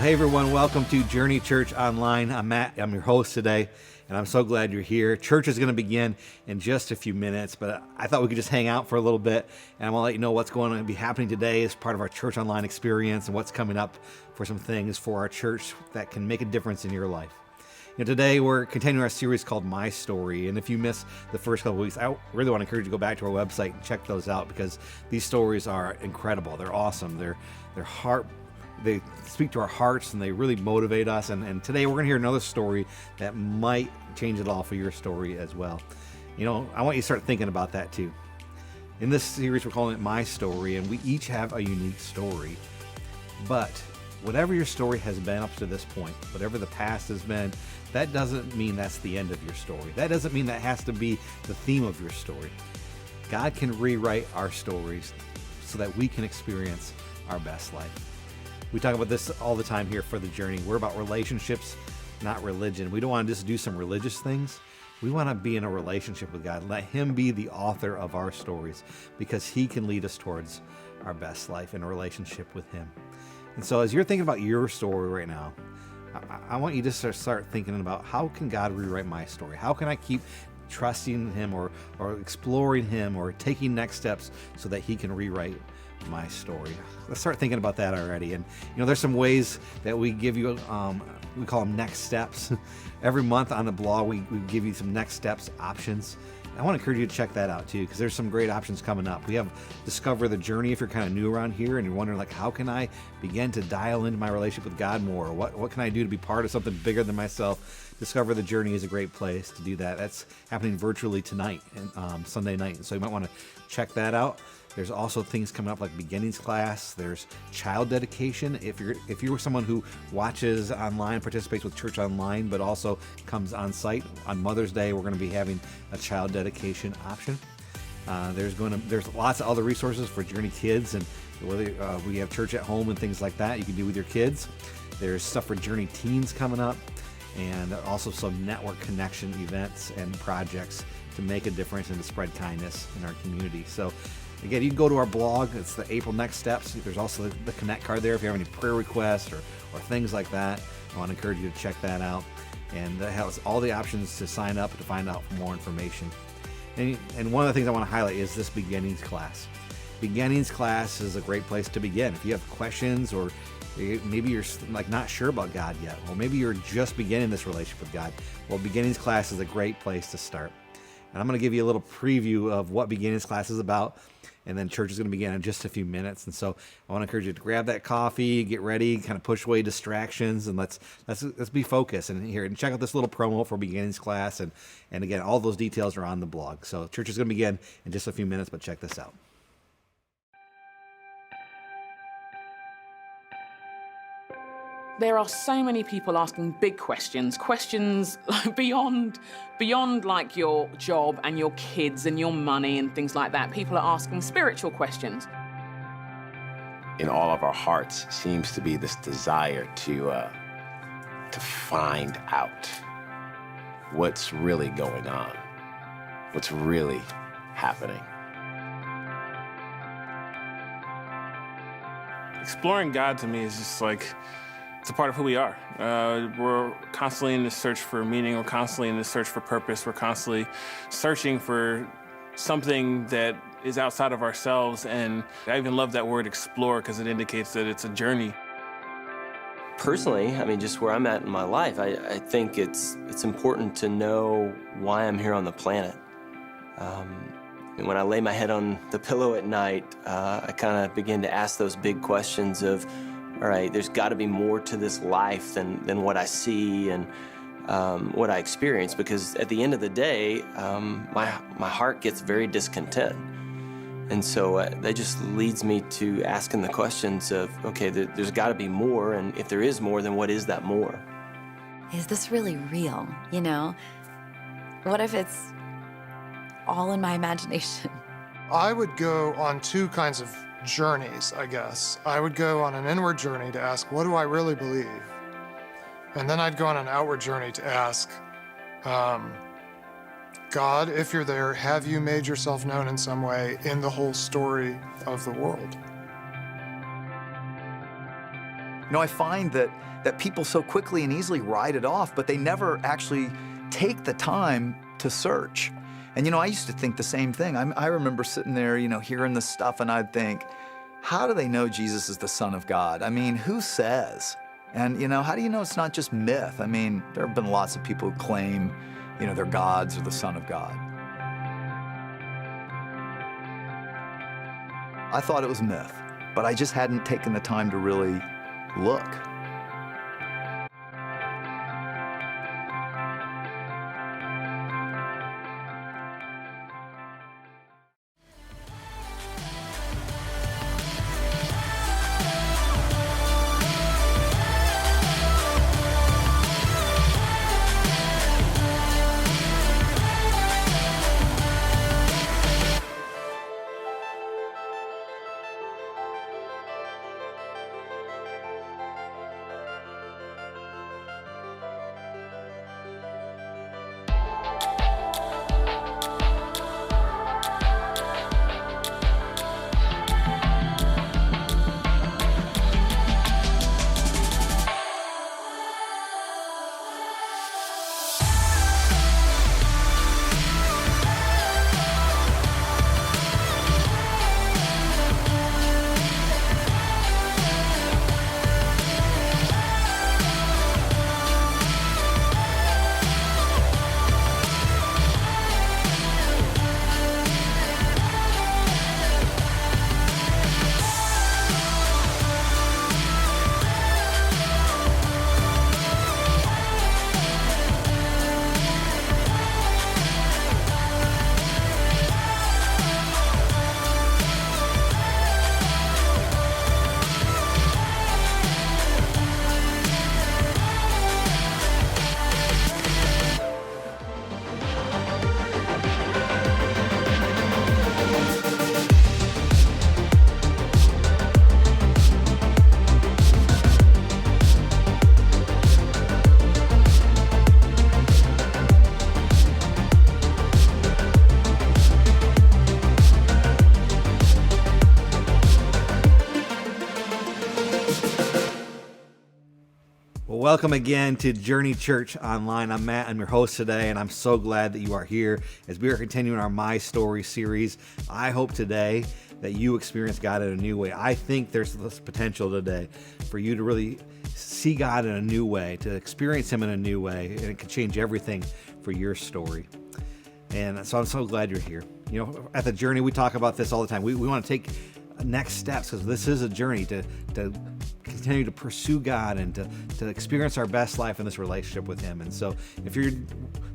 Hey everyone, welcome to Journey Church Online. I'm Matt, I'm your host today, and I'm so glad you're here. Church is going to begin in just a few minutes, but I thought we could just hang out for a little bit, and I want to let you know what's going to be happening today as part of our Church Online experience and what's coming up for some things for our church that can make a difference in your life. Today we're continuing our series called My Story, and if you missed the first couple weeks, I really want to encourage you to go back to our website and check those out because these stories are incredible. They're awesome. They speak to our hearts and they really motivate us. And today we're going to hear another story that might change it all for your story as well. I want you to start thinking about that too. In this series, we're calling it My Story, and we each have a unique story. But whatever your story has been up to this point, whatever the past has been, that doesn't mean that's the end of your story. That doesn't mean that has to be the theme of your story. God can rewrite our stories so that we can experience our best life. We talk about this all the time here for The Journey. We're about relationships, not religion. We don't want to just do some religious things. We want to be in a relationship with God. Let Him be the author of our stories because He can lead us towards our best life in a relationship with Him. And so as you're thinking about your story right now, I want you to start thinking about how can God rewrite my story? How can I keep trusting Him or exploring Him or taking next steps so that He can rewrite my story? Let's start thinking about that already. And there's some ways that we give you, we call them next steps. Every month on the blog, we give you some next steps options. I want to encourage you to check that out too, because there's some great options coming up. We have Discover the Journey if you're kind of new around here and you're wondering how can I begin to dial into my relationship with God more? What can I do to be part of something bigger than myself? Discover the Journey is a great place to do that. That's happening virtually tonight, and Sunday night. So you might want to check that out. There's also things coming up like beginnings class. There's child dedication. If you're someone who watches online, participates with church online, but also comes on site on Mother's Day, we're going to be having a child dedication option. There's lots of other resources for Journey Kids, and whether we have church at home and things like that you can do with your kids. There's stuff for Journey Teens coming up, and also some network connection events and projects to make a difference and to spread kindness in our community. So again, you can go to our blog. It's the April Next Steps. There's also the Connect card there if you have any prayer requests or things like that. I want to encourage you to check that out. And that has all the options to sign up to find out more information. And one of the things I want to highlight is this beginnings class. Beginnings class is a great place to begin. If you have questions or maybe you're not sure about God yet, or maybe you're just beginning this relationship with God, well, beginnings class is a great place to start. And I'm going to give you a little preview of what beginnings class is about. And then church is going to begin in just a few minutes. And so I want to encourage you to grab that coffee, get ready, kind of push away distractions, and let's be focused. And check out this little promo for beginnings class. And again, all those details are on the blog. So church is going to begin in just a few minutes, but check this out. There are so many people asking big questions beyond like your job and your kids and your money and things like that. People are asking spiritual questions. In all of our hearts seems to be this desire to find out what's really going on, what's really happening. Exploring God to me is just it's a part of who we are. We're constantly in this search for meaning. We're constantly in this search for purpose. We're constantly searching for something that is outside of ourselves. And I even love that word explore because it indicates that it's a journey. Personally, just where I'm at in my life, I think it's important to know why I'm here on the planet. And when I lay my head on the pillow at night, I kind of begin to ask those big questions of, all right, there's got to be more to this life than what I see and what I experience, because at the end of the day, my heart gets very discontent. And so that just leads me to asking the questions of, okay, there's got to be more, and if there is more, then what is that more? Is this really real, What if it's all in my imagination? I would go on two kinds of journeys, I guess. I would go on an inward journey to ask, what do I really believe? And then I'd go on an outward journey to ask, God, if you're there, have you made yourself known in some way in the whole story of the world? I find that people so quickly and easily write it off, but they never actually take the time to search. And I used to think the same thing. I remember sitting there, hearing this stuff, and I'd think, how do they know Jesus is the Son of God? I mean, who says? And how do you know it's not just myth? I mean, there have been lots of people who claim, they're gods or the Son of God. I thought it was myth, but I just hadn't taken the time to really look. Welcome again to Journey Church Online. I'm Matt. I'm your host today, and I'm so glad that you are here as we are continuing our My Story series. I hope today that you experience God in a new way. I think there's this potential today for you to really see God in a new way, to experience Him in a new way, and it can change everything for your story. And so I'm so glad you're here. At the Journey, we talk about this all the time. We want to take next steps because this is a journey to continue to pursue God and to experience our best life in this relationship with Him. And so if you're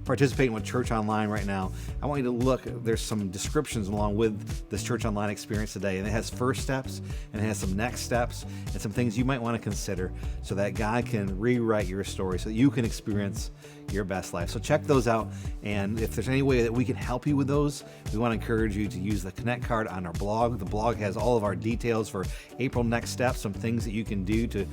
participating with Church Online right now, I want you to look. There's some descriptions along with this Church Online experience today, and it has first steps and it has some next steps and some things you might want to consider so that God can rewrite your story so that you can experience your best life. So check those out, and if there's any way that we can help you with those, we want to encourage you to use the Connect card on our blog. The blog has all of our details for April Next Steps, some things that you can do to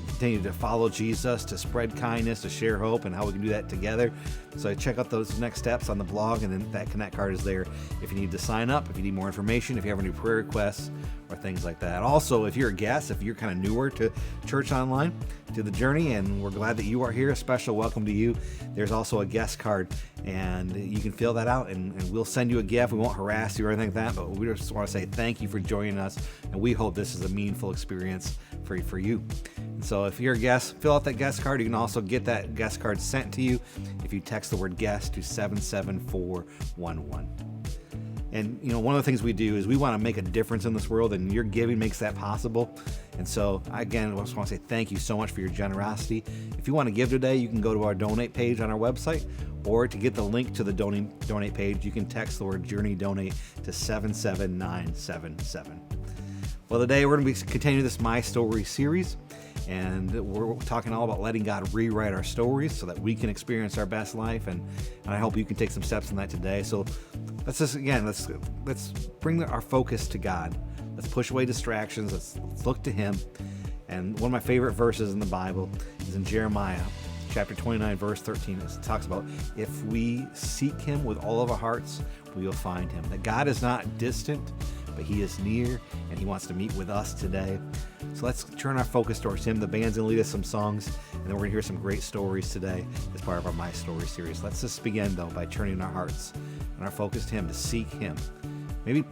continue to follow Jesus, to spread kindness, to share hope, and how we can do that together. So check out those next steps on the blog, and then that Connect card is there if you need to sign up, if you need more information, if you have any prayer requests or things like that. Also, if you're a guest, if you're kind of newer to Church Online, to the Journey, and we're glad that you are here, a special welcome to you. There's also a guest card, and you can fill that out, and we'll send you a gift. We won't harass you or anything like that, but we just want to say thank you for joining us, and we hope this is a meaningful experience for you. And so if you're a guest, fill out that guest card. You can also get that guest card sent to you if you text the word guest to 77411. And one of the things we do is we want to make a difference in this world, and your giving makes that possible. And so again, I just want to say thank you so much for your generosity. If you want to give today, you can go to our donate page on our website, or to get the link to the donate page, you can text the word Journey Donate to 77977. Well, today we're going to be continuing this My Story series, and we're talking all about letting God rewrite our stories so that we can experience our best life, and I hope you can take some steps in that today. So let's bring our focus to God. Let's push away distractions. Let's look to Him. And one of my favorite verses in the Bible is in Jeremiah chapter 29, verse 13. It talks about if we seek Him with all of our hearts, we will find Him. That God is not distant, but he is near and he wants to meet with us today. So let's turn our focus towards him. The band's going to lead us some songs, and then we're going to hear some great stories today as part of our My Story series. Let's just begin, though, by turning our hearts and our focus to him, to seek him. Maybe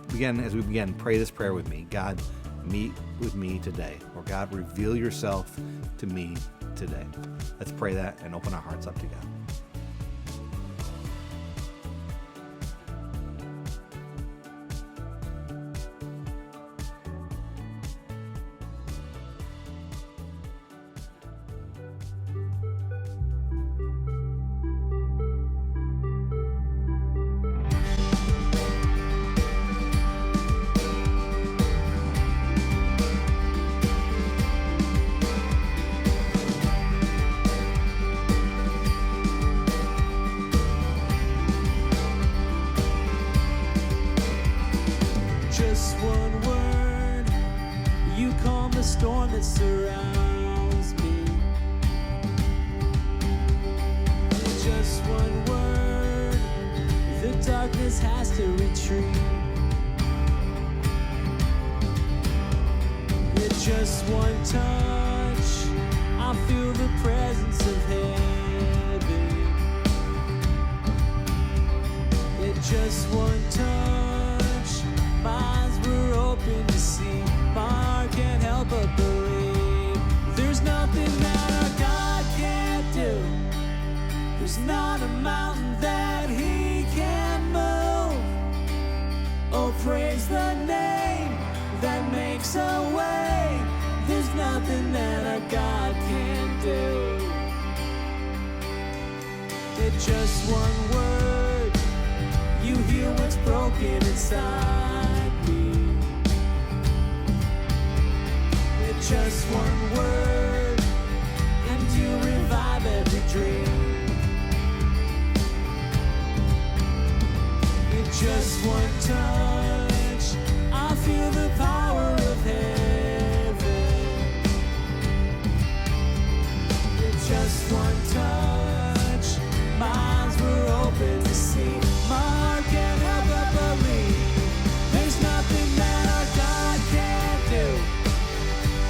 as we begin, pray this prayer with me. God, meet with me today. Or God, reveal yourself to me today. Let's pray that and open our hearts up to God. Just one word, you calm the storm that surrounds me. Just one word, the darkness has to retreat. With just one touch, I feel the presence of heaven. With just one touch, my eyes were open to see. My heart can't help but believe. There's nothing that our God can't do. There's not a mountain that he can't move. Oh, praise the name that makes a way. There's nothing that our God can't do. It's just one word, you heal what's broken inside me. With just one word, and you revive every dream. With just one touch, I feel the power of heaven. With just one touch, my eyes were open to see. My heart can't help but believe. There's nothing that our God can't do.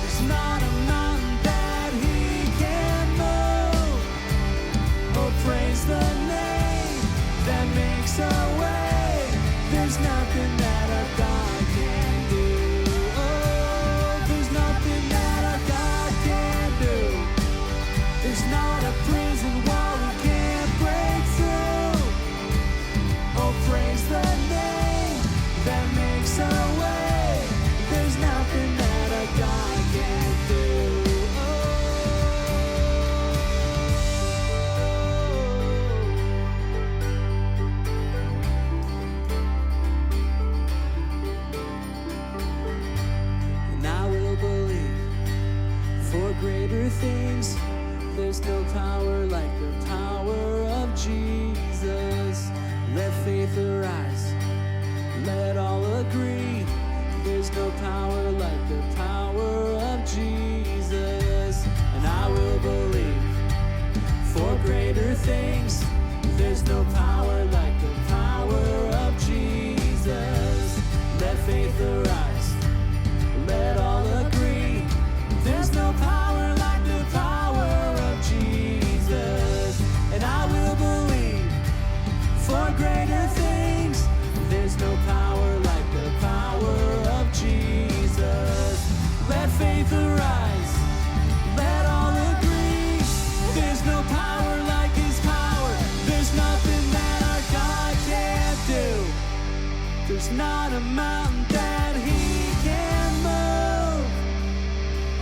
There's not a mountain that he can't move. Oh, praise the name that makes a way. There's nothing that our God can't do. Oh, there's nothing that our God can't do. There's not a prison wall he can't break through. Oh, praise the name that makes a way. There's nothing that our God can't do. And I will believe for greater things. There's no power like the power of Jesus. Let faith arise, let all agree. There's no power like the power of Jesus. And I will believe for greater things. There's no power like the power of Jesus. Let faith arise, let all agree. There's no power like the power of Jesus. And I will believe for greater things. There's no power like the power of Jesus. Let faith arise, let all agree. There's no power like his power. There's nothing that our God can't do. There's not a mountain that he can't move.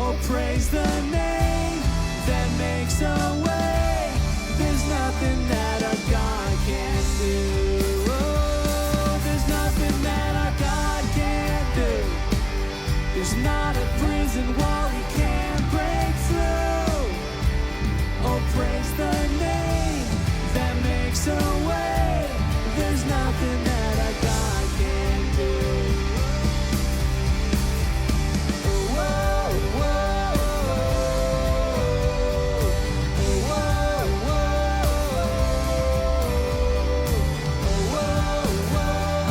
Oh, praise the name that makes a way. There's nothing that our God can't do. Oh, there's nothing that our God can't do. There's not a prison wall he can't break through. Oh, praise the name that makes a way. There's nothing that our God can't do. Oh, whoa, whoa, oh, whoa, whoa, oh, whoa, whoa.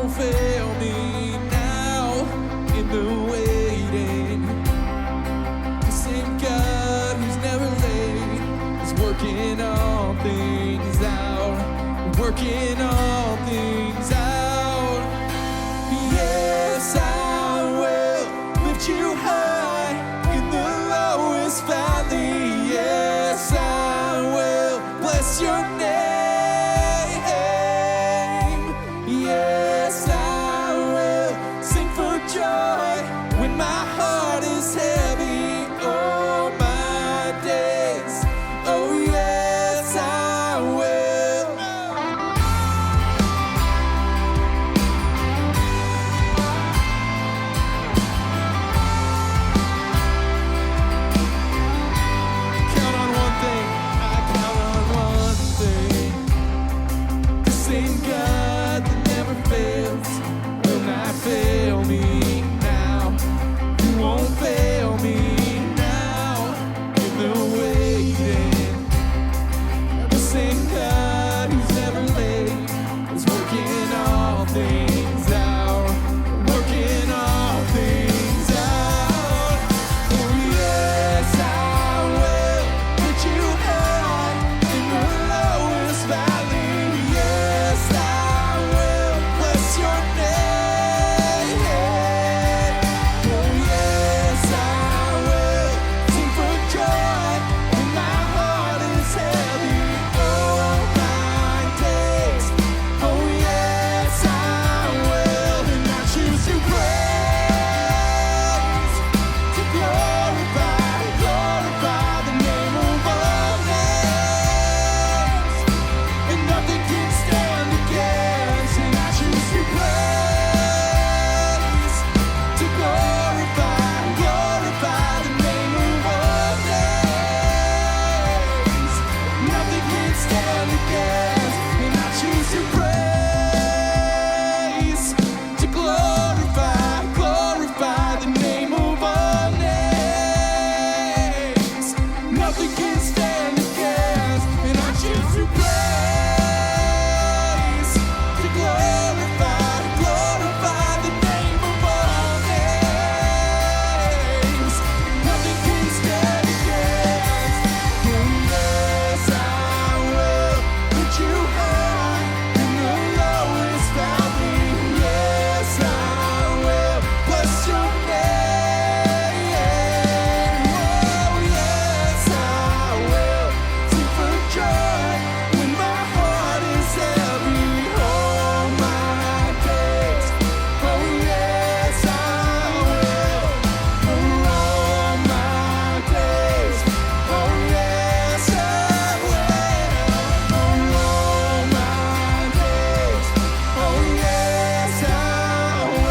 won't fail me now in the waiting. The same God who's never late is working all things out, working all things out. Yes, I will lift you high in the lowest valley. Yes, I will bless your name. Yes, I will sing for joy when my heart is heavy. All my days, oh yes, I will. Count on one thing, I count on one thing. The same God that never fails will not fail me now. He won't fail me now in the waiting. The same God who's never late is working all things out, working all things out. Oh yes, I will put you high in the lowest valley. Yes, I will bless your name. Oh yes, I will sing for joy when my heart is heavy. All my days, oh yes, I will. And I choose to praise, to glorify, glorify the name of all names. And nothing can stand against. And I choose to praise, to glorify, glorify the name of all names. Nothing can stand against. And I choose to praise, to glorify, glorify the name of all names. Nothing can stand against. And I choose to praise, to glorify, glorify the name of all names. Nothing can stand against. Oh yes, I will put you high in the lowest valley. Yes, I will bless your name. Oh yes, I will sing for joy when my heart is heavy. All my days, oh yes, I will. All my days, oh yes, I will. All my days, oh yes, I will.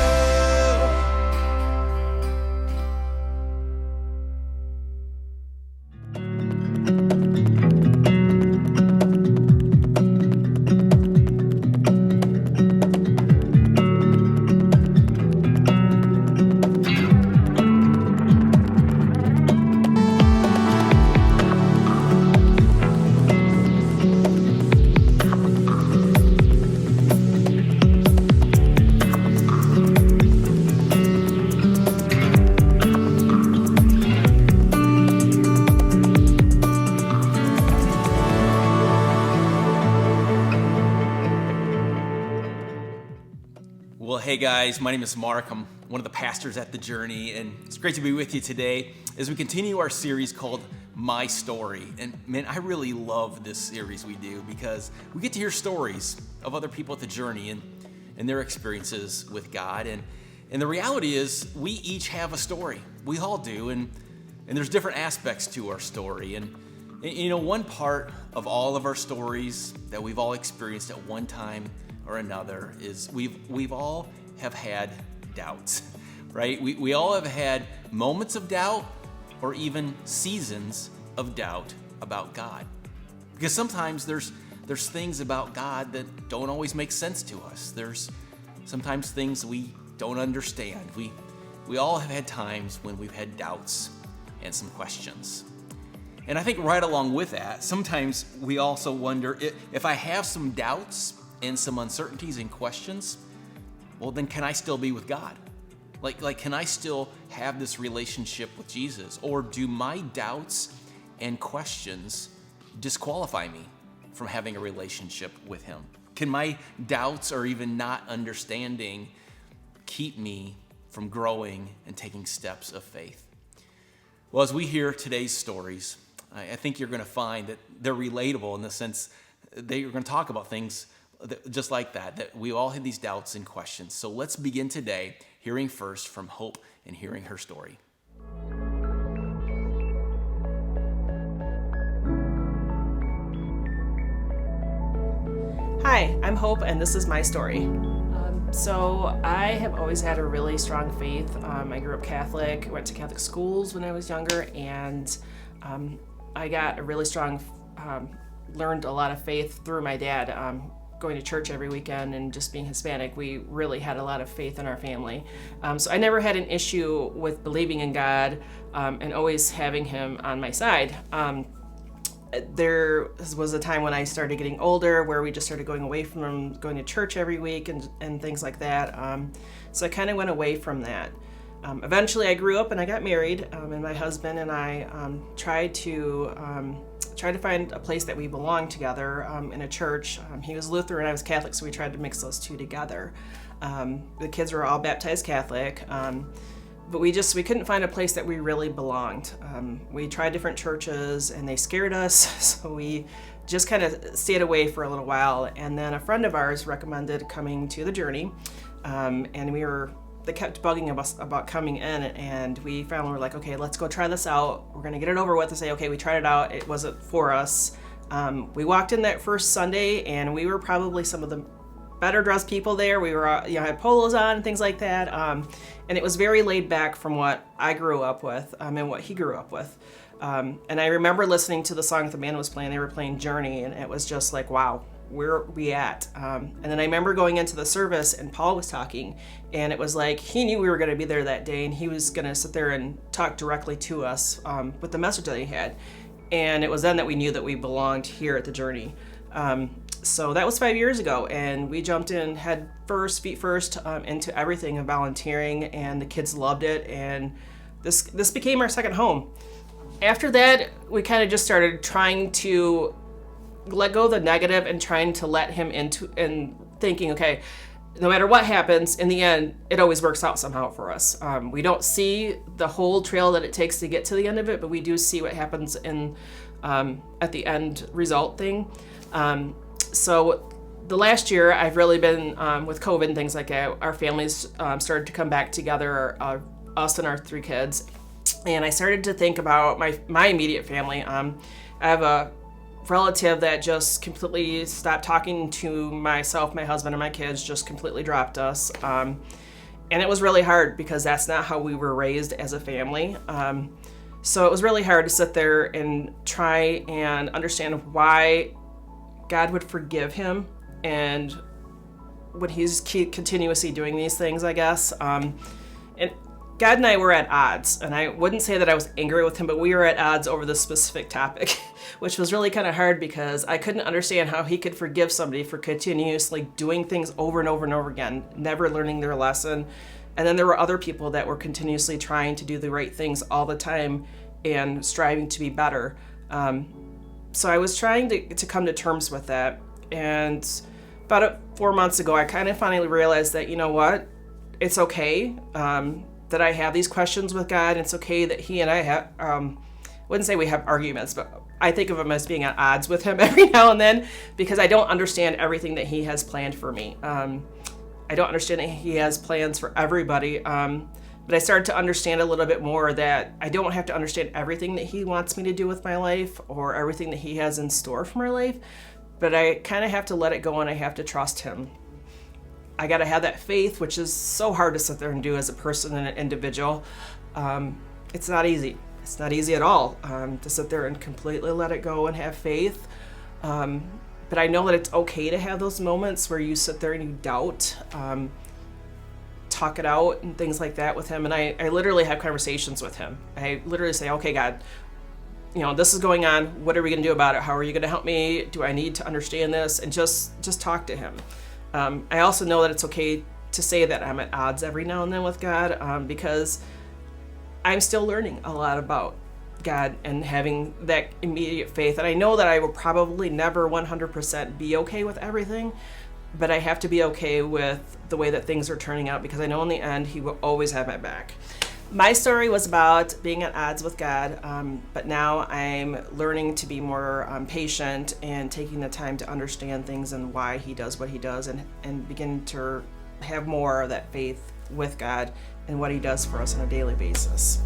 Well, hey guys, my name is Mark. I'm one of the pastors at The Journey, and it's great to be with you today as we continue our series called My Story. And man, I really love this series we do because we get to hear stories of other people at The Journey and their experiences with God. And the reality is we each have a story. We all do, and there's different aspects to our story. And you know, one part of all of our stories that we've all experienced at one time or another is we've all have had doubts, right? We all have had moments of doubt or even seasons of doubt about God. Because sometimes there's things about God that don't always make sense to us. There's sometimes things we don't understand. We all have had times when we've had doubts and some questions. And I think right along with that, sometimes we also wonder if I have some doubts and some uncertainties and questions, well, then can I still be with God? Like, can I still have this relationship with Jesus? Or do my doubts and questions disqualify me from having a relationship with him? Can my doubts or even not understanding keep me from growing and taking steps of faith? Well, as we hear today's stories, I think you're going to find that they're relatable in the sense they're going to talk about things just like that we all have these doubts and questions. So let's begin today hearing first from Hope and hearing her story. Hi, I'm Hope, and this is my story. So I have always had a really strong faith. I grew up Catholic, went to Catholic schools when I was younger, and I got a really strong, learned a lot of faith through my dad. Going to church every weekend and just being Hispanic, we really had a lot of faith in our family. So I never had an issue with believing in God and always having him on my side. There was a time when I started getting older where we just started going away from going to church every week and things like that. So I kind of went away from that. Eventually I grew up and I got married, and my husband and I tried to find a place that we belonged together in a church. He was Lutheran, I was Catholic, so we tried to mix those two together. The kids were all baptized Catholic, but we couldn't find a place that we really belonged. We tried different churches and they scared us, so we just kind of stayed away for a little while. And then a friend of ours recommended coming to the Journey, and they kept bugging us about coming in, and we finally were like, okay, let's go try this out. We're gonna get it over with and say, okay, we tried it out, it wasn't for us. We walked in that first Sunday and we were probably some of the better dressed people there. We were, had polos on and things like that. And it was very laid back from what I grew up with and what he grew up with. And I remember listening to the song that the band was playing. They were playing Journey, and it was just like, wow, where are we at? And then I remember going into the service and Paul was talking, and it was like he knew we were going to be there that day, and he was going to sit there and talk directly to us with the message that he had. And it was then that we knew that we belonged here at the Journey. So that was 5 years ago, and we jumped in feet first into everything of volunteering, and the kids loved it, and this became our second home. After that, we kind of just started trying to let go of the negative and trying to let him into, and thinking, okay, no matter what happens, in the end, it always works out somehow for us. We don't see the whole trail that it takes to get to the end of it, but we do see what happens at the end result thing. So the last year, I've really been, with COVID and things like that, our families started to come back together, us and our 3 kids. And I started to think about my immediate family. I have a relative that just completely stopped talking to myself, my husband, and my kids, just completely dropped us. And it was really hard because that's not how we were raised as a family. So it was really hard to sit there and try and understand why God would forgive him and when he's continuously doing these things, I guess. And God and I were at odds, and I wouldn't say that I was angry with him, but we were at odds over this specific topic, which was really kind of hard because I couldn't understand how he could forgive somebody for continuously doing things over and over and over again, never learning their lesson. And then there were other people that were continuously trying to do the right things all the time and striving to be better. So I was trying to come to terms with that. And about 4 months ago, I kind of finally realized that, you know what, it's okay that I have these questions with God. It's okay that he and I have, wouldn't say we have arguments, but I think of him as being at odds with him every now and then because I don't understand everything that he has planned for me. I don't understand that he has plans for everybody, but I started to understand a little bit more that I don't have to understand everything that he wants me to do with my life or everything that he has in store for my life, but I kind of have to let it go and I have to trust him. I got to have that faith, which is so hard to sit there and do as a person and an individual. It's not easy. It's not easy at all to sit there and completely let it go and have faith. But I know that it's okay to have those moments where you sit there and you doubt, talk it out and things like that with him. And I literally have conversations with him. I literally say, okay, God, this is going on. What are we going to do about it? How are you going to help me? Do I need to understand this? And just talk to him. I also know that it's okay to say that I'm at odds every now and then with God, because I'm still learning a lot about God and having that immediate faith. And I know that I will probably never 100% be okay with everything, but I have to be okay with the way that things are turning out, because I know in the end He will always have my back. My story was about being at odds with God, but now I'm learning to be more patient and taking the time to understand things and why He does what He does, and begin to have more of that faith with God and what He does for us on a daily basis.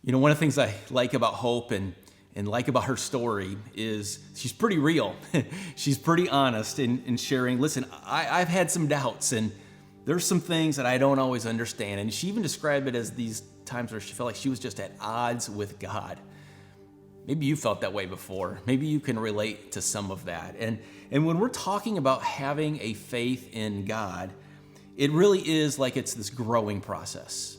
You know, one of the things I like about Hope and like about her story is she's pretty real. She's pretty honest in sharing, listen, I've had some doubts, and there's some things that I don't always understand. And she even described it as these times where she felt like she was just at odds with God. Maybe you felt that way before. Maybe you can relate to some of that. And when we're talking about having a faith in God, it really is like it's this growing process.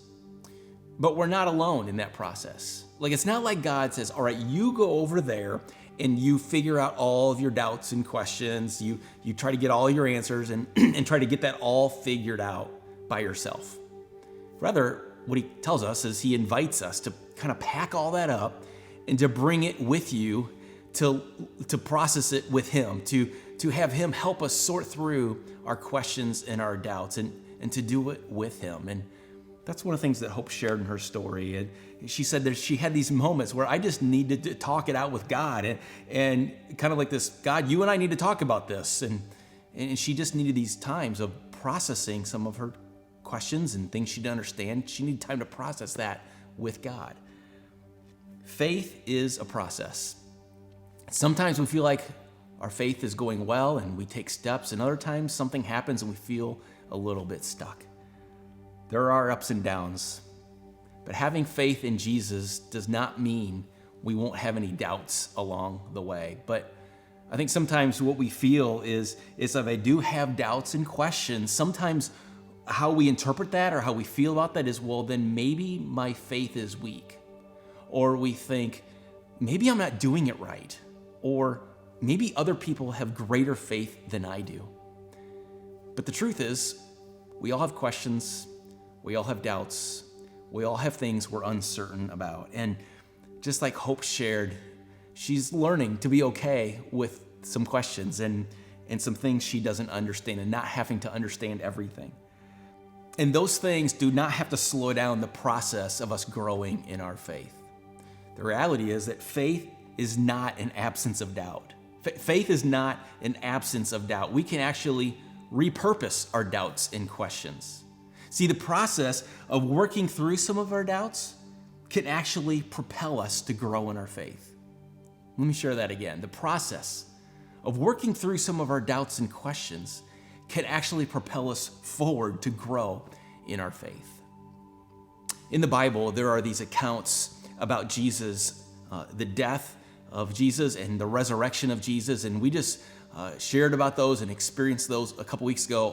But we're not alone in that process. Like, it's not like God says, all right, you go over there and you figure out all of your doubts and questions. You try to get all your answers and try to get that all figured out by yourself. Rather, what He tells us is He invites us to kind of pack all that up and to bring it with you, to process it with Him, to have Him help us sort through our questions and our doubts, and to do it with Him. And that's one of the things that Hope shared in her story. And she said that she had these moments where I just needed to talk it out with God, and kind of like this, God, you and I need to talk about this. And she just needed these times of processing some of her questions and things she didn't understand. She needed time to process that with God. Faith is a process. Sometimes we feel like our faith is going well and we take steps, and other times something happens and we feel a little bit stuck. There are ups and downs, but having faith in Jesus does not mean we won't have any doubts along the way. But I think sometimes what we feel is if I do have doubts and questions, sometimes how we interpret that or how we feel about that is, well, then maybe my faith is weak. Or we think, maybe I'm not doing it right. Or maybe other people have greater faith than I do. But the truth is, we all have questions. We all have doubts. We all have things we're uncertain about. And just like Hope shared, she's learning to be okay with some questions and some things she doesn't understand, and not having to understand everything. And those things do not have to slow down the process of us growing in our faith. The reality is that faith is not an absence of doubt. Faith is not an absence of doubt. We can actually repurpose our doubts and questions. See, the process of working through some of our doubts can actually propel us to grow in our faith. Let me share that again. The process of working through some of our doubts and questions can actually propel us forward to grow in our faith. In the Bible, there are these accounts about Jesus, the death of Jesus and the resurrection of Jesus, and we just shared about those and experienced those a couple weeks ago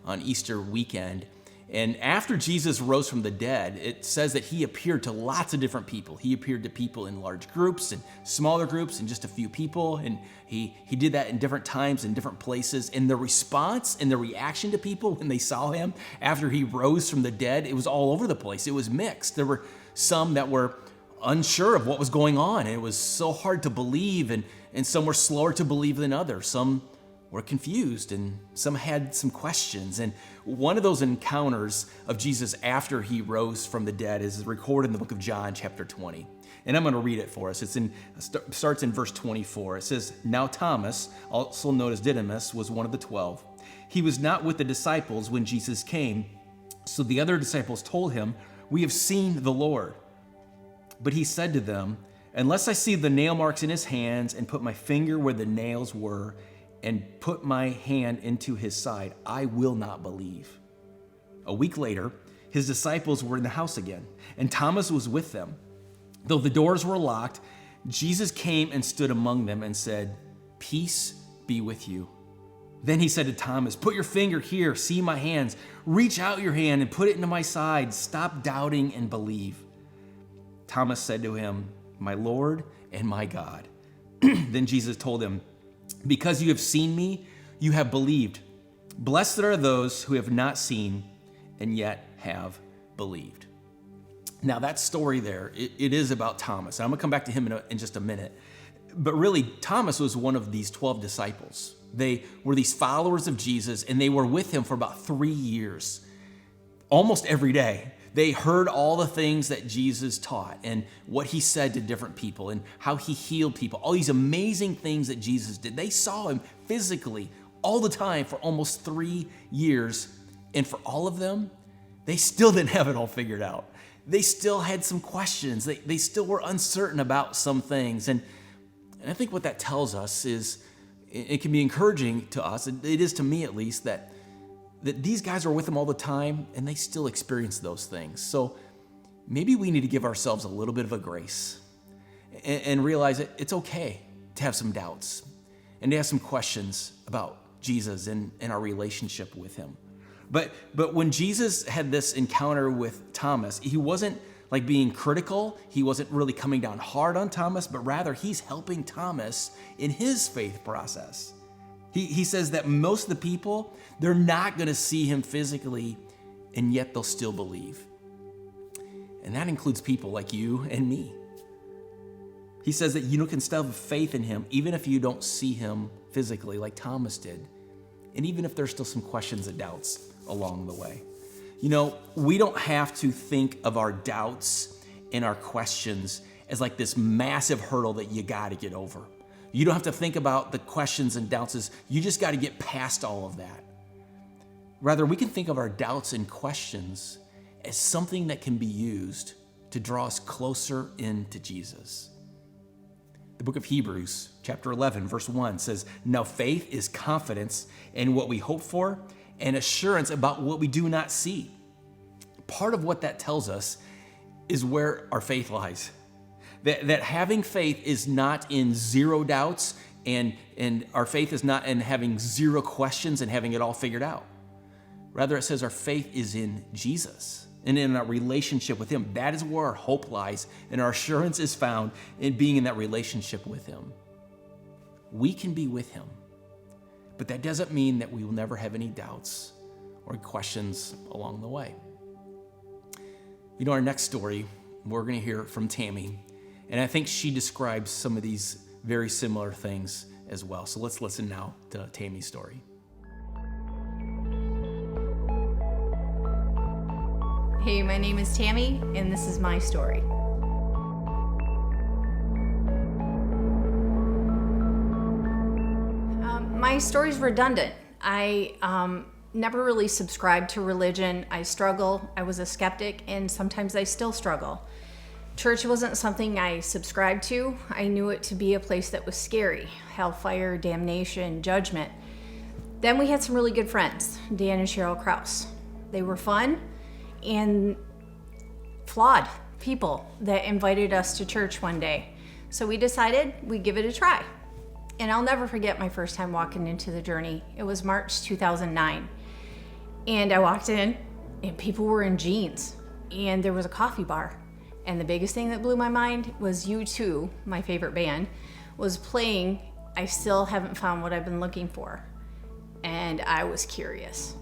on Easter weekend. And after Jesus rose from the dead, it says that He appeared to lots of different people. He appeared to people in large groups and smaller groups and just a few people. And he did that in different times and different places. And the response and the reaction to people when they saw Him after He rose from the dead, it was all over the place. It was mixed. There were some that were unsure of what was going on, and it was so hard to believe, and some were slower to believe than others. Some were confused, and some had some questions. And one of those encounters of Jesus after He rose from the dead is recorded in the book of John, chapter 20. And I'm going to read it for us. It starts in verse 24. It says, "Now Thomas, also known as Didymus, was one of the 12. He was not with the disciples when Jesus came, so the other disciples told him, 'We have seen the Lord.' But He said to them, 'Unless I see the nail marks in His hands and put my finger where the nails were and put my hand into His side, I will not believe.' A week later, His disciples were in the house again, and Thomas was with them. Though the doors were locked, Jesus came and stood among them and said, 'Peace be with you.' Then He said to Thomas, 'Put your finger here, see my hands. Reach out your hand and put it into my side. Stop doubting and believe.' Thomas said to Him, 'My Lord and my God.' Then Jesus told him, "Because you have seen me, you have believed. Blessed are those who have not seen and yet have believed." Now that story there, it is about Thomas. I'm gonna come back to him in just a minute. But really, Thomas was one of these 12 disciples. They were these followers of Jesus, and they were with him for about 3 years, almost every day. They heard all the things that Jesus taught and what he said to different people and how he healed people, all these amazing things that Jesus did. They saw him physically all the time for almost 3 years. And for all of them, they still didn't have it all figured out. They still had some questions. They still were uncertain about some things. And I think what that tells us is, it can be encouraging to us, it is to me at least, that these guys are with him all the time and they still experience those things. So maybe we need to give ourselves a little bit of a grace and realize that it's okay to have some doubts and to have some questions about Jesus and our relationship with him. But when Jesus had this encounter with Thomas, he wasn't like being critical. He wasn't really coming down hard on Thomas, but rather he's helping Thomas in his faith process. He says that most of the people, they're not going to see him physically, and yet they'll still believe. And that includes people like you and me. He says that you can still have faith in him, even if you don't see him physically, like Thomas did. And even if there's still some questions and doubts along the way. You know, we don't have to think of our doubts and our questions as like this massive hurdle that you got to get over. You don't have to think about the questions and doubts as you just got to get past all of that. Rather, we can think of our doubts and questions as something that can be used to draw us closer into Jesus. The book of Hebrews, chapter 11, verse 1 says, "Now faith is confidence in what we hope for and assurance about what we do not see." Part of what that tells us is where our faith lies. That having faith is not in zero doubts, and our faith is not in having zero questions and having it all figured out. Rather, it says our faith is in Jesus and in our relationship with him. That is where our hope lies, and our assurance is found in being in that relationship with him. We can be with him, but that doesn't mean that we will never have any doubts or questions along the way. You know, our next story, we're going to hear from Tammy, and I think she describes some of these very similar things as well. So let's listen now to Tammy's story. Hey, my name is Tammy, and this is my story. My story's redundant. I never really subscribed to religion. I struggle. I was a skeptic, and sometimes I still struggle. Church wasn't something I subscribed to. I knew it to be a place that was scary. Hellfire, damnation, judgment. Then we had some really good friends, Dan and Cheryl Krause. They were fun and flawed people that invited us to church one day. So we decided we'd give it a try. And I'll never forget my first time walking into the Journey. It was March 2009. And I walked in and people were in jeans and there was a coffee bar. And the biggest thing that blew my mind was U2, my favorite band, was playing I Still Haven't Found What I've Been Looking For. And I was curious.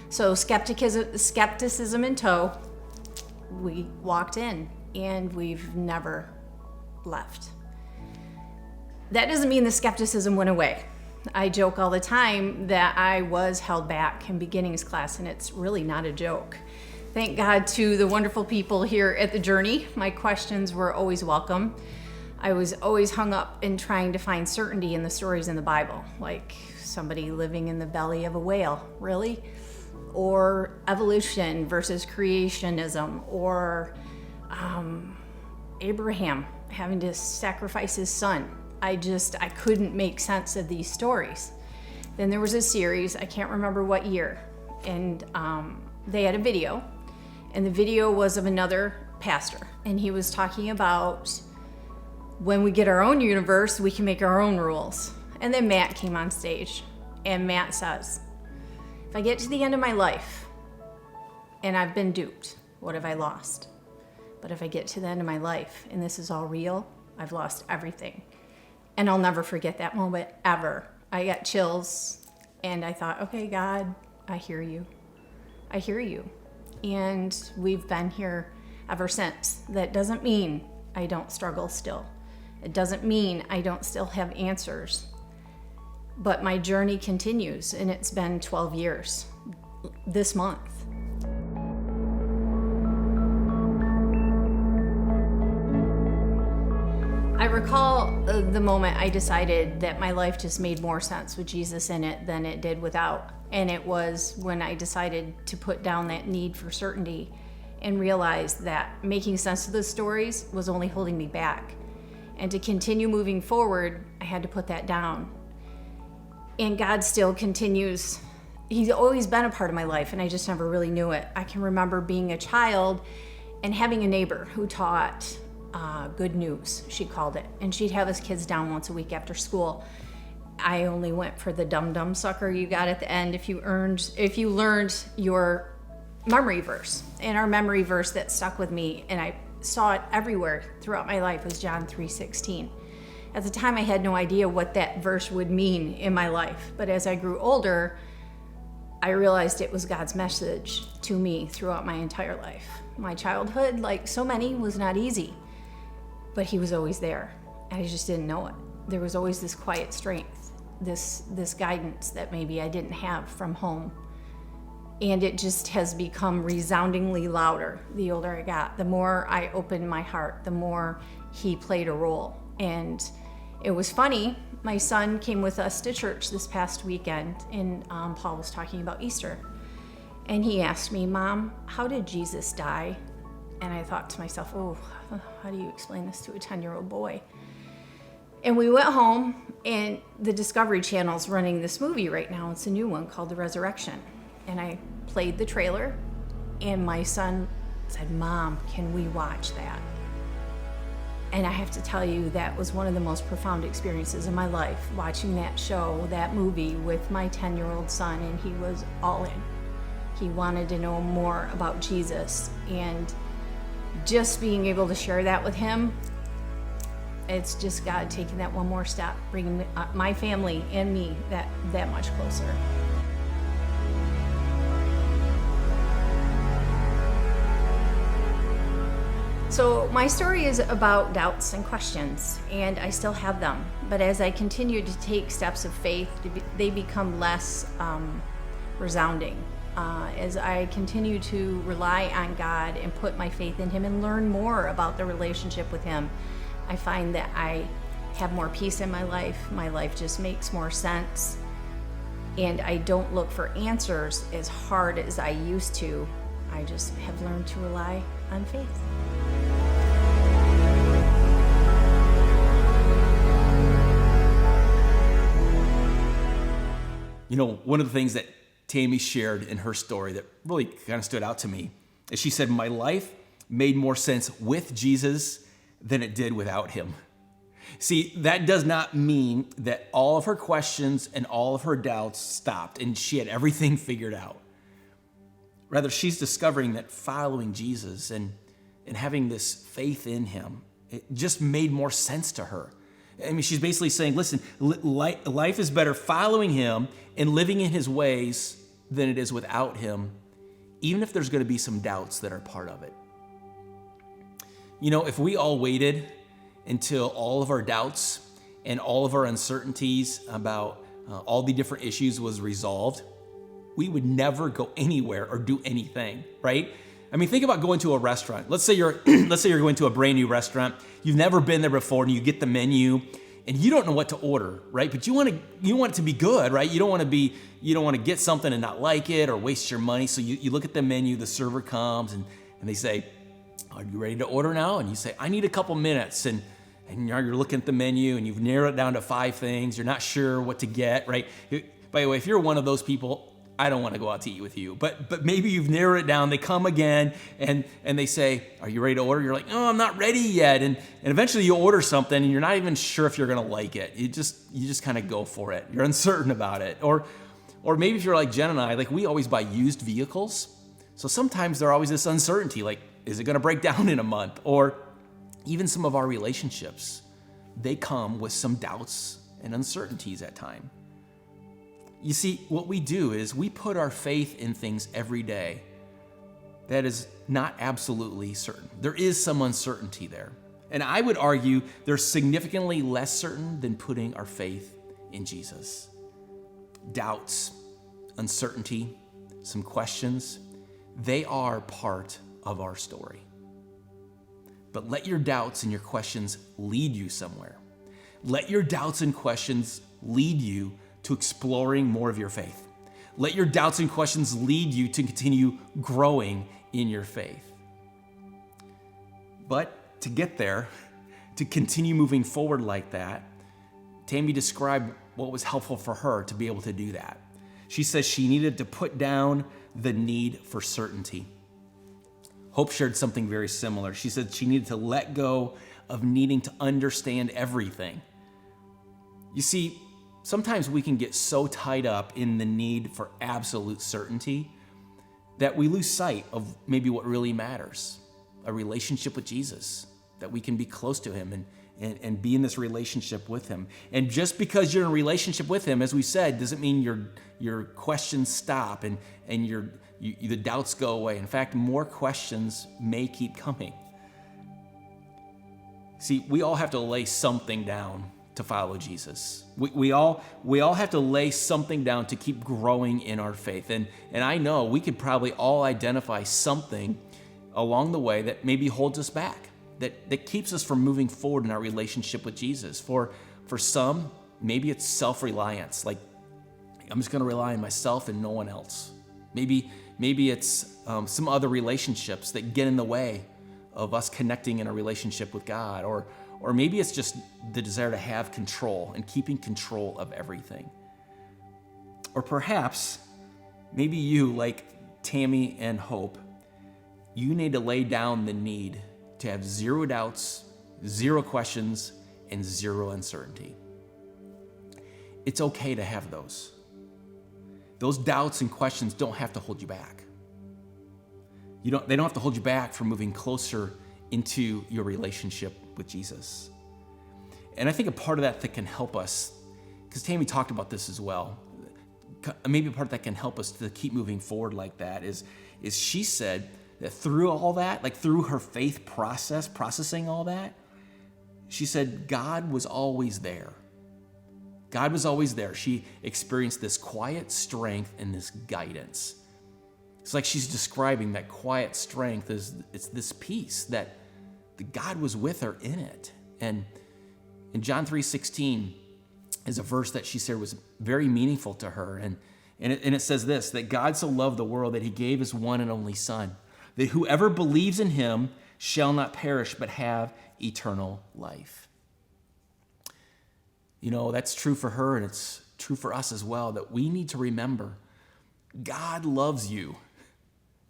So skepticism in tow, we walked in and we've never left. That doesn't mean the skepticism went away. I joke all the time that I was held back in beginnings class, and it's really not a joke. Thank God to the wonderful people here at the Journey. My questions were always welcome. I was always hung up in trying to find certainty in the stories in the Bible, like somebody living in the belly of a whale, really? Or evolution versus creationism, or Abraham having to sacrifice his son. I couldn't make sense of these stories. Then there was a series, I can't remember what year, and they had a video, and the video was of another pastor, and he was talking about when we get our own universe, we can make our own rules. And then Matt came on stage, and Matt says, if I get to the end of my life and I've been duped, what have I lost? But if I get to the end of my life and this is all real, I've lost everything. And I'll never forget that moment ever. I got chills and I thought, okay, God, I hear you. I hear you. And we've been here ever since. That doesn't mean I don't struggle still. It doesn't mean I don't still have answers. But my journey continues, and it's been 12 years this month. I recall the moment I decided that my life just made more sense with Jesus in it than it did without. And it was when I decided to put down that need for certainty and realize that making sense of the stories was only holding me back. And to continue moving forward, I had to put that down. And God still continues. He's always been a part of my life, and I just never really knew it. I can remember being a child and having a neighbor who taught good news, she called it. And she'd have us kids down once a week after school. I only went for the dum-dum sucker you got at the end if you learned your memory verse. And our memory verse that stuck with me, and I saw it everywhere throughout my life, was John 3:16. At the time, I had no idea what that verse would mean in my life. But as I grew older, I realized it was God's message to me throughout my entire life. My childhood, like so many, was not easy, but he was always there. I just didn't know it. There was always this quiet strength, this guidance that maybe I didn't have from home. And it just has become resoundingly louder the older I got. The more I opened my heart, the more he played a role. And it was funny, my son came with us to church this past weekend, and Paul was talking about Easter. And he asked me, Mom, how did Jesus die? And I thought to myself, oh, how do you explain this to a 10-year-old boy? And we went home, and the Discovery Channel's running this movie right now. It's a new one called The Resurrection. And I played the trailer, and my son said, Mom, can we watch that? And I have to tell you, that was one of the most profound experiences in my life, watching that show, that movie with my 10-year-old son, and he was all in. He wanted to know more about Jesus, and just being able to share that with him, it's just God taking that one more step, bringing my family and me that much closer. So my story is about doubts and questions, and I still have them. But as I continue to take steps of faith, they become less resounding. As I continue to rely on God and put my faith in Him and learn more about the relationship with Him, I find that I have more peace in my life. My life just makes more sense. And I don't look for answers as hard as I used to. I just have learned to rely on faith. You know, one of the things that Tammy shared in her story that really kind of stood out to me is she said, my life made more sense with Jesus than it did without him. See, that does not mean that all of her questions and all of her doubts stopped and she had everything figured out. Rather, she's discovering that following Jesus and having this faith in him, it just made more sense to her. I mean, she's basically saying, listen, life is better following him and living in his ways than it is without him, even if there's going to be some doubts that are part of it. You know, if we all waited until all of our doubts and all of our uncertainties about all the different issues was resolved, we would never go anywhere or do anything, right? I mean, think about going to a restaurant. Let's say you're going to a brand new restaurant. You've never been there before, and you get the menu, and you don't know what to order, right? But you want it to be good, right? You don't want to get something and not like it or waste your money. So you look at the menu. The server comes and they say, "Are you ready to order now?" And you say, "I need a couple minutes." And you're looking at the menu and you've narrowed it down to 5 things. You're not sure what to get, right? By the way, if you're one of those people, I don't want to go out to eat with you, but maybe you've narrowed it down. They come again and they say, "Are you ready to order?" You're like, "Oh, I'm not ready yet." And eventually you order something and you're not even sure if you're going to like it. You just kind of go for it. You're uncertain about it. Or maybe if you're like Jen and I, like we always buy used vehicles. So sometimes there's always this uncertainty, like, is it going to break down in a month? Or even some of our relationships. they come with some doubts and uncertainties at times. You see, what we do is we put our faith in things every day that is not absolutely certain. There is some uncertainty there. And I would argue they're significantly less certain than putting our faith in Jesus. Doubts, uncertainty, some questions, they are part of our story. But let your doubts and your questions lead you somewhere. Let your doubts and questions lead you to exploring more of your faith. Let your doubts and questions lead you to continue growing in your faith. But to get there, to continue moving forward like that, Tammy described what was helpful for her to be able to do that. She says she needed to put down the need for certainty. Hope shared something very similar. She said she needed to let go of needing to understand everything. You see, sometimes we can get so tied up in the need for absolute certainty that we lose sight of maybe what really matters, a relationship with Jesus, that we can be close to him and be in this relationship with him. And just because you're in a relationship with him, as we said, doesn't mean your questions stop and the doubts go away. In fact, more questions may keep coming. See, we all have to lay something down to follow Jesus. We all have to lay something down to keep growing in our faith. And I know we could probably all identify something along the way that maybe holds us back, that keeps us from moving forward in our relationship with Jesus. For some, maybe it's self-reliance, like I'm just gonna rely on myself and no one else. Maybe it's some other relationships that get in the way of us connecting in a relationship with God, or maybe it's just the desire to have control and keeping control of everything. Or perhaps, maybe you, like Tammy and Hope, you need to lay down the need to have zero doubts, zero questions, and zero uncertainty. It's okay to have those. Those doubts and questions don't have to hold you back. They don't have to hold you back from moving closer into your relationship with Jesus. And I think a part of that can help us, because Tammy talked about this as well, maybe a part that can help us to keep moving forward like that is she said that through all that, like through her faith processing all that, she said God was always there. God was always there. She experienced this quiet strength and this guidance. It's like she's describing that quiet strength as it's this peace that God was with her in it. And in John 3:16 is a verse that she said was very meaningful to her. And it says this, that God so loved the world that he gave his one and only son, that whoever believes in him shall not perish but have eternal life. You know, that's true for her, and it's true for us as well, that we need to remember God loves you.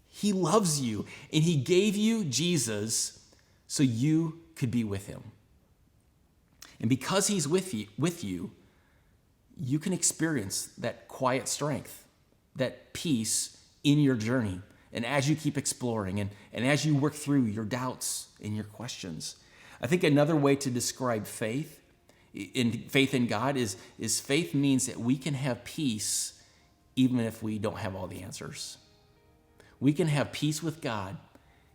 He loves you, and he gave you Jesus so you could be with him. And because he's with you, you can experience that quiet strength, that peace in your journey. And as you keep exploring and as you work through your doubts and your questions. I think another way to describe faith in God is faith means that we can have peace even if we don't have all the answers. We can have peace with God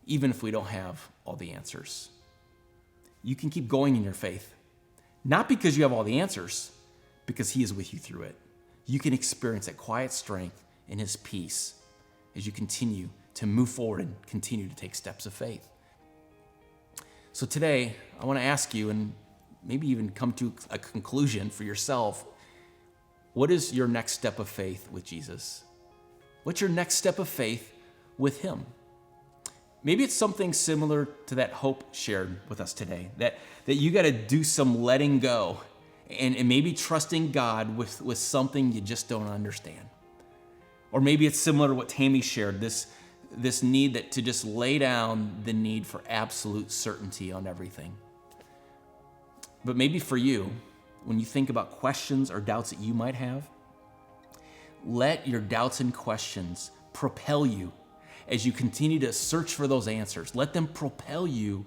even if we don't have all the answers. You can keep going in your faith, not because you have all the answers, because he is with you through it. You can experience that quiet strength and his peace as you continue to move forward and continue to take steps of faith. So today, I want to ask you, and maybe even come to a conclusion for yourself, what is your next step of faith with Jesus? What's your next step of faith with him? Maybe it's something similar to that Hope shared with us today, that you got to do some letting go and maybe trusting God with something you just don't understand. Or maybe it's similar to what Tammy shared, this need to just lay down the need for absolute certainty on everything. But maybe for you, when you think about questions or doubts that you might have, let your doubts and questions propel you as you continue to search for those answers. Let them propel you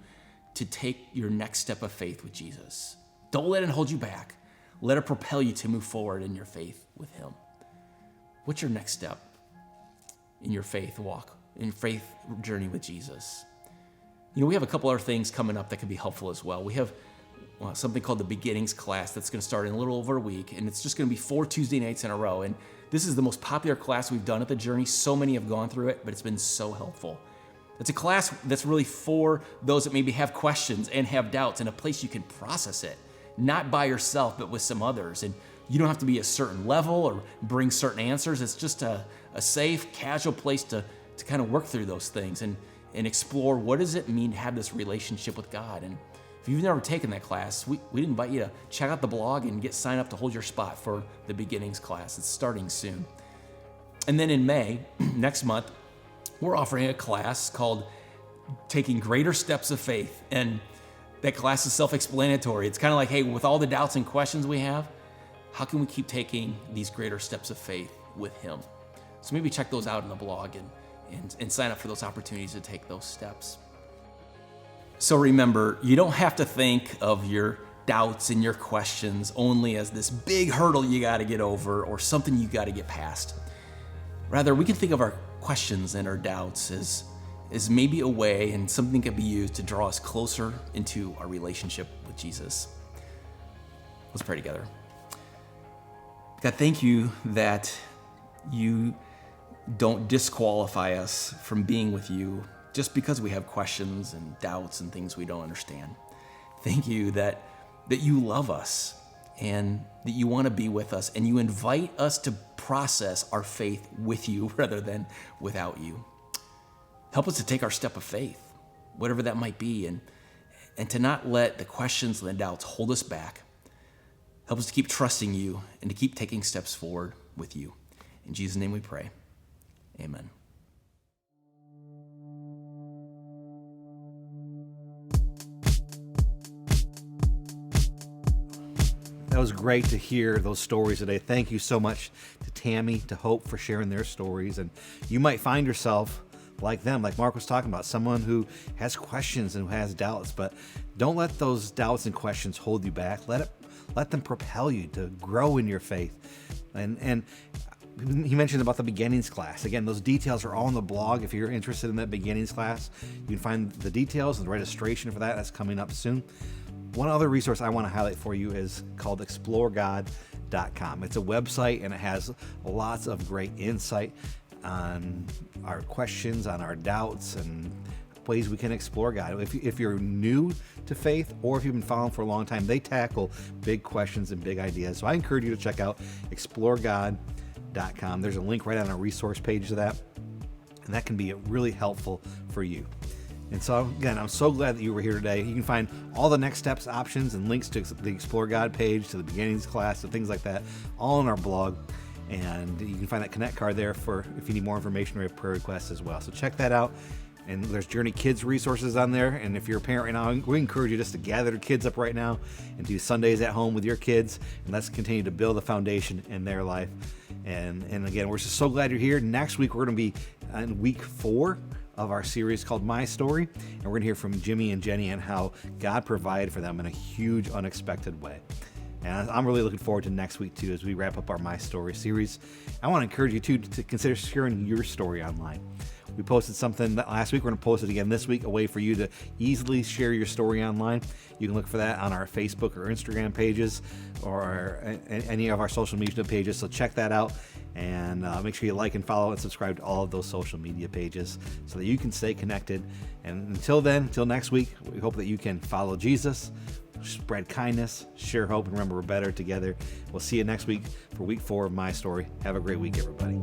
to take your next step of faith with Jesus. Don't let it hold you back. Let it propel you to move forward in your faith with him. What's your next step in your faith walk, in your faith journey with Jesus? We have a couple other things coming up that can be helpful as well. We have something called the Beginnings class that's going to start in a little over a week, and it's just going to be 4 Tuesday nights in a row. And this is the most popular class we've done at the Journey. So many have gone through it, but it's been so helpful. It's a class that's really for those that maybe have questions and have doubts, and a place you can process it, not by yourself, but with some others. And you don't have to be a certain level or bring certain answers. It's just a safe, casual place to kind of work through those things and explore what does it mean to have this relationship with God. And if you've never taken that class, we'd invite you to check out the blog and get signed up to hold your spot for the Beginnings class. It's starting soon. And then in May, next month, we're offering a class called Taking Greater Steps of Faith. And that class is self-explanatory. It's kind of like, hey, with all the doubts and questions we have, how can we keep taking these greater steps of faith with him? So maybe check those out in the blog and sign up for those opportunities to take those steps. So remember, you don't have to think of your doubts and your questions only as this big hurdle you got to get over or something you got to get past. Rather, we can think of our questions and our doubts as maybe a way and something can be used to draw us closer into our relationship with Jesus. Let's pray together. God, thank you that you don't disqualify us from being with you just because we have questions and doubts and things we don't understand. Thank you that you love us and that you want to be with us and you invite us to process our faith with you rather than without you. Help us to take our step of faith, whatever that might be, and to not let the questions and the doubts hold us back. Help us to keep trusting you and to keep taking steps forward with you. In Jesus' name we pray. Amen. That was great to hear those stories today. Thank you so much to Tammy, to Hope for sharing their stories. And you might find yourself like them, like Mark was talking about, someone who has questions and who has doubts, but don't let those doubts and questions hold you back. Let them propel you to grow in your faith. And he mentioned about the Beginnings class. Again, those details are all on the blog. If you're interested in that Beginnings class, you can find the details and the registration for that. That's coming up soon. One other resource I want to highlight for you is called exploregod.com. It's a website and it has lots of great insight on our questions, on our doubts, and ways we can explore God. If you're new to faith or if you've been following for a long time, they tackle big questions and big ideas. So I encourage you to check out exploregod.com. There's a link right on our resource page to that, and that can be really helpful for you. And so, again, I'm so glad that you were here today. You can find all the next steps options and links to the Explore God page, to the Beginnings class, and things like that, all on our blog. And you can find that Connect card there for if you need more information or prayer requests as well. So check that out. And there's Journey Kids resources on there. And if you're a parent right now, we encourage you just to gather the kids up right now and do Sundays at home with your kids. And let's continue to build a foundation in their life. And again, we're just so glad you're here. Next week, we're going to be in week 4 of our series called My Story. And we're going to hear from Jimmy and Jenny and how God provided for them in a huge, unexpected way. And I'm really looking forward to next week, too, as we wrap up our My Story series. I want to encourage you, too, to consider sharing your story online. We posted something last week. We're going to post it again this week, a way for you to easily share your story online. You can look for that on our Facebook or Instagram pages or any of our social media pages. So check that out and make sure you like and follow and subscribe to all of those social media pages so that you can stay connected. And until then, until next week, we hope that you can follow Jesus, spread kindness, share hope, and remember we're better together. We'll see you next week for week 4 of My Story. Have a great week, everybody.